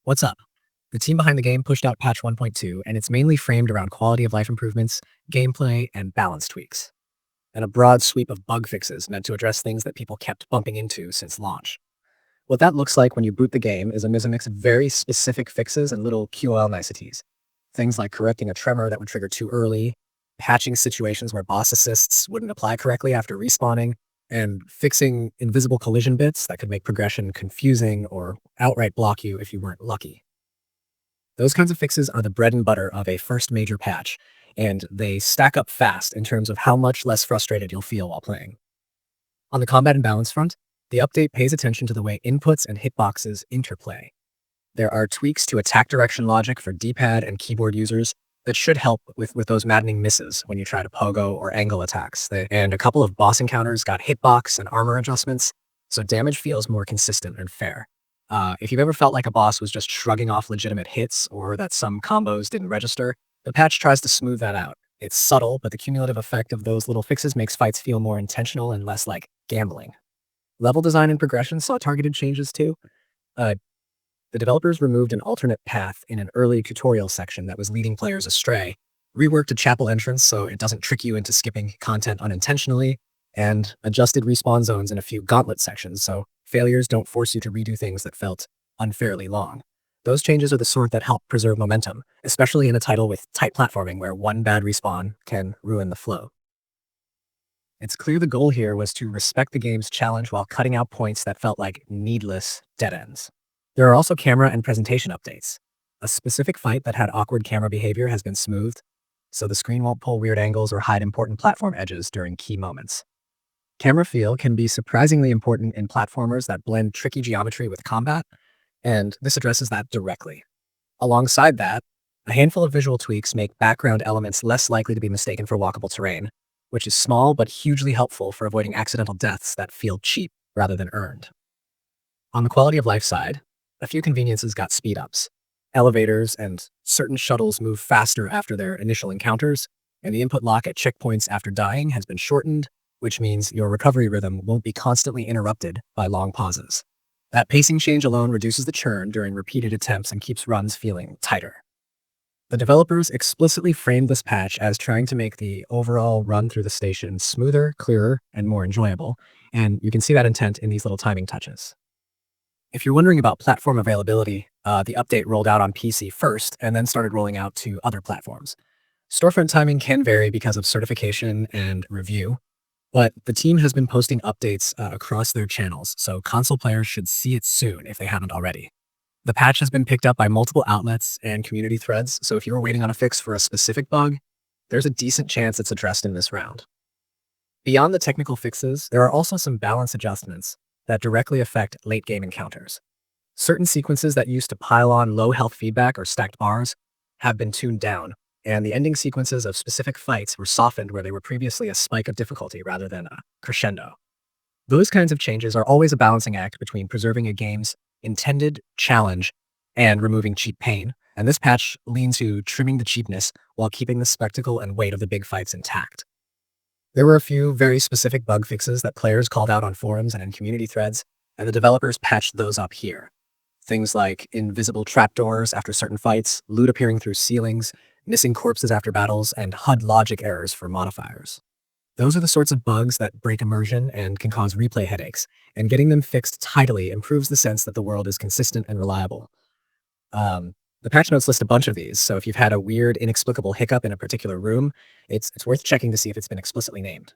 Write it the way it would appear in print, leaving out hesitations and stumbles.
What's up? The team behind the game pushed out patch 1.2, and it's mainly framed around quality of life improvements, gameplay, and balance tweaks, and a broad sweep of bug fixes meant to address things that people kept bumping into since launch. What that looks like when you boot the game is a mix of very specific fixes and little QOL niceties. Things like correcting a tremor that would trigger too early, patching situations where boss assists wouldn't apply correctly after respawning, and fixing invisible collision bits that could make progression confusing or outright block you if you weren't lucky. Those kinds of fixes are the bread and butter of a first major patch, and they stack up fast in terms of how much less frustrated you'll feel while playing. On the combat and balance front, the update pays attention to the way inputs and hitboxes interplay. There are tweaks to attack direction logic for D-pad and keyboard users that should help with those maddening misses when you try to pogo or angle attacks. And a couple of boss encounters got hitbox and armor adjustments, so damage feels more consistent and fair. If you've ever felt like a boss was just shrugging off legitimate hits or that some combos didn't register, the patch tries to smooth that out. It's subtle, but the cumulative effect of those little fixes makes fights feel more intentional and less like gambling. Level design and progression saw targeted changes too. Uh, the developers removed an alternate path in an early tutorial section that was leading players astray, reworked a chapel entrance so it doesn't trick you into skipping content unintentionally, and adjusted respawn zones in a few gauntlet sections so failures don't force you to redo things that felt unfairly long. Those changes are the sort that help preserve momentum, especially in a title with tight platforming where one bad respawn can ruin the flow. It's clear the goal here was to respect the game's challenge while cutting out points that felt like needless dead ends. There are also camera and presentation updates. A specific fight that had awkward camera behavior has been smoothed, so the screen won't pull weird angles or hide important platform edges during key moments. Camera feel can be surprisingly important in platformers that blend tricky geometry with combat, and this addresses that directly. Alongside that, a handful of visual tweaks make background elements less likely to be mistaken for walkable terrain, which is small but hugely helpful for avoiding accidental deaths that feel cheap rather than earned. On the quality of life side, a few conveniences got speed-ups. Elevators and certain shuttles move faster after their initial encounters, and the input lock at checkpoints after dying has been shortened, which means your recovery rhythm won't be constantly interrupted by long pauses. That pacing change alone reduces the churn during repeated attempts and keeps runs feeling tighter. The developers explicitly framed this patch as trying to make the overall run through the station smoother, clearer, and more enjoyable, and you can see that intent in these little timing touches. If you're wondering about platform availability, the update rolled out on PC first and then started rolling out to other platforms. Storefront timing can vary because of certification and review, but the team has been posting updates across their channels, so console players should see it soon if they haven't already. The patch has been picked up by multiple outlets and community threads, so if you were waiting on a fix for a specific bug, there's a decent chance it's addressed in this round. Beyond the technical fixes, there are also some balance adjustments that directly affect late-game encounters. Certain sequences that used to pile on low health feedback or stacked bars have been tuned down, and the ending sequences of specific fights were softened where they were previously a spike of difficulty rather than a crescendo. Those kinds of changes are always a balancing act between preserving a game's intended challenge and removing cheap pain, and this patch leans to trimming the cheapness while keeping the spectacle and weight of the big fights intact. There were a few very specific bug fixes that players called out on forums and in community threads, and the developers patched those up here. Things like invisible trapdoors after certain fights, loot appearing through ceilings, missing corpses after battles, and HUD logic errors for modifiers. Those are the sorts of bugs that break immersion and can cause replay headaches, and getting them fixed tidily improves the sense that the world is consistent and reliable. The patch notes list a bunch of these, so if you've had a weird, inexplicable hiccup in a particular room, it's worth checking to see if it's been explicitly named.